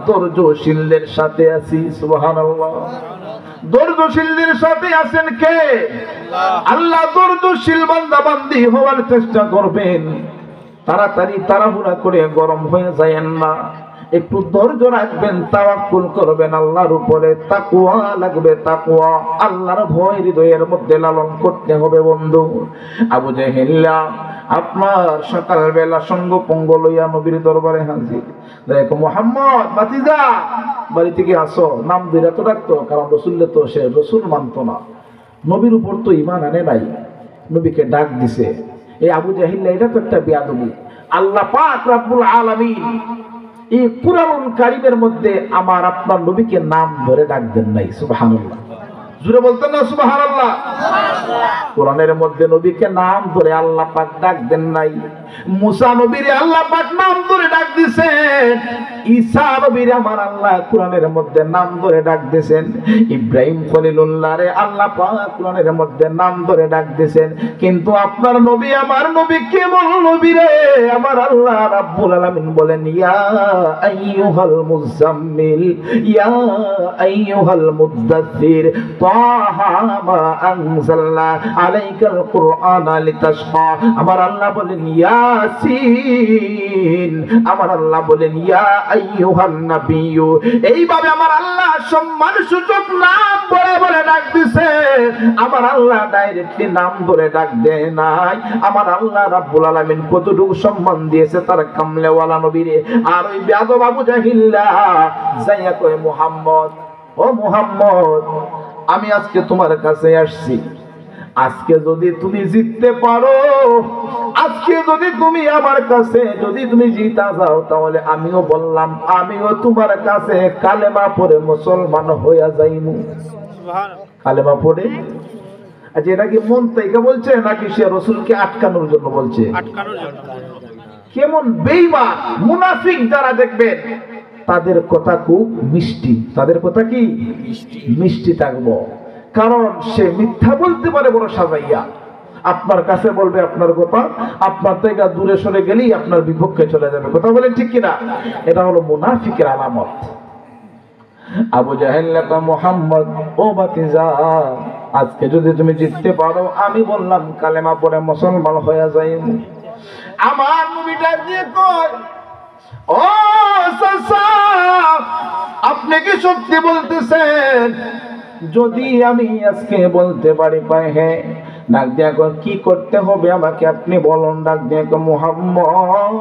ধৈর্যশীলদের সাথে আছি। সুবহানাল্লাহ। ধৈর্যশীলদের সাথে আছেন কে? আল্লাহ। ধৈর্যশীল বান্দা বান্দি হওয়ার চেষ্টা করবেন। তাড়াতাড়ি তাড়াহুড়া করে গরম হয়ে যায়েন না, একটু ধৈর্য রাখবেন, তাওয়াক্কুল করবেন আল্লাহর উপরে। তাকওয়া লাগবে, তাকওয়া, আল্লাহর ভয় হৃদয়ের মধ্যে লালন করতে হবে বন্ধু। আবু জাহেল্লা আপনার সকালবেলা সঙ্গ পঙ্গ লইয়া নবীর দরবারে হাজির। দেখো মুহাম্মদ বাতিজা বাড়ি থেকে আসো, নাম ধরে তো ডাকতো, কারণ রসুল্লে তো সে রসুল মানত না, নবীর উপর তো ঈমান আনে নাই, নবীকে ডাক দিছে। এই আবু জাহিল্লা এটা তো একটা বেয়াদবি। আল্লাহ পাক রব্বুল আলামিন এই কুরআন কারীমের মধ্যে আমার আপনার নবীকে নাম ধরে ডাক দেন নাই। সুবহানাল্লাহ। জোরে বলতেন না সুবহানাল্লাহ? কোরআনের মধ্যে নবীকে নাম ধরে আল্লাহ পাক ডাক দেন নাই। মুসা নবীরে আল্লাহ পাক নাম ধরে ডাক দিয়েছেন। ঈসা নবীরে আমার আল্লাহ কোরআনের মধ্যে নাম ধরে ডাক দিয়েছেন। ইব্রাহিম খলিলুল্লাহরে আল্লাহ পাক কোরআনের মধ্যে নাম ধরে ডাক দিয়েছেন। কিন্তু আপনার নবী, আমার নবী কেমন নবী রে? আমার আল্লাহ রাব্বুল আলামিন বলেন, ইয়া আইয়ুহাল মুজাম্মিল, ইয়া আইয়ুহাল মুদ্দাসসির, তাহা মা আনজালনা আলাইকাল কুরআনা লিতাশকা। আমার আল্লাহ বলেন ইয়াসিন, আমার আল্লাহ বলেন ইয়া আইয়ুহান নাবিয়্যু। এইভাবে আমার আল্লাহ সম্মান সূচক নাম বলে বলে ডাক দিছে। আমার আল্লাহ ডাইরেক্টলি নাম ধরে ডাক দেয় নাই। আমার আল্লাহ রাব্বুল আলামিন কতটুকু সম্মান দিয়েছে তার কামলেওয়ালা নবীরে। আর ওই বেয়াদব আবু জাহিল্লা যাইয়া কয়, মুহাম্মদ, ও মুহাম্মদ, আমি আজকে তোমার কাছে আসছি, আজকে যদি তুমি জিততে পারো, আজকে যদি তুমি আমার কাছে যদি তুমি জিতা যাও, তাহলে আমিও বললাম আমিও তোমার কাছে কালেমা পড়ে মুসলমান হইয়া যাইমু। কালেমা পড়ে? আচ্ছা, এটা কি মন থেকে বলছে নাকি সে রসুলকে আটকানোর জন্য বলছে? কেমন বেঈমান মুনাফিক যারা দেখবেন তাদের কথা খুব মিষ্টি, তাদের কথা কি মিষ্টি থাকবো, কারণ সে মিথ্যা বলতে পারে বড় সাজাইয়া। আপনার কাছে বলবে আপনার কথা, আপনার থেকে দূরে সরে গেলেই আপনার বিপক্ষে চলে যাবে। কথা বলেন ঠিক কিনা? এটা হলো মুনাফিকের আলামত। আবু জাহেল মুহাম্মদ, ও বাতিজা, আজকে যদি তুমি জিততে পারো, আমি বললাম কালেমা পড়ে মুসলমান হয়ে যাই। আমার নবীটা দিয়ে কয়, ও চাচা, আপনি কি সত্যি বলতেছেন? যদি আমি আজকে বলতে পারি, পাই হ্যাঁ, ডাক দিয়া কি করতে হবে আমাকে আপনি বলুন। ডাক দিয়া মুহাম্মদ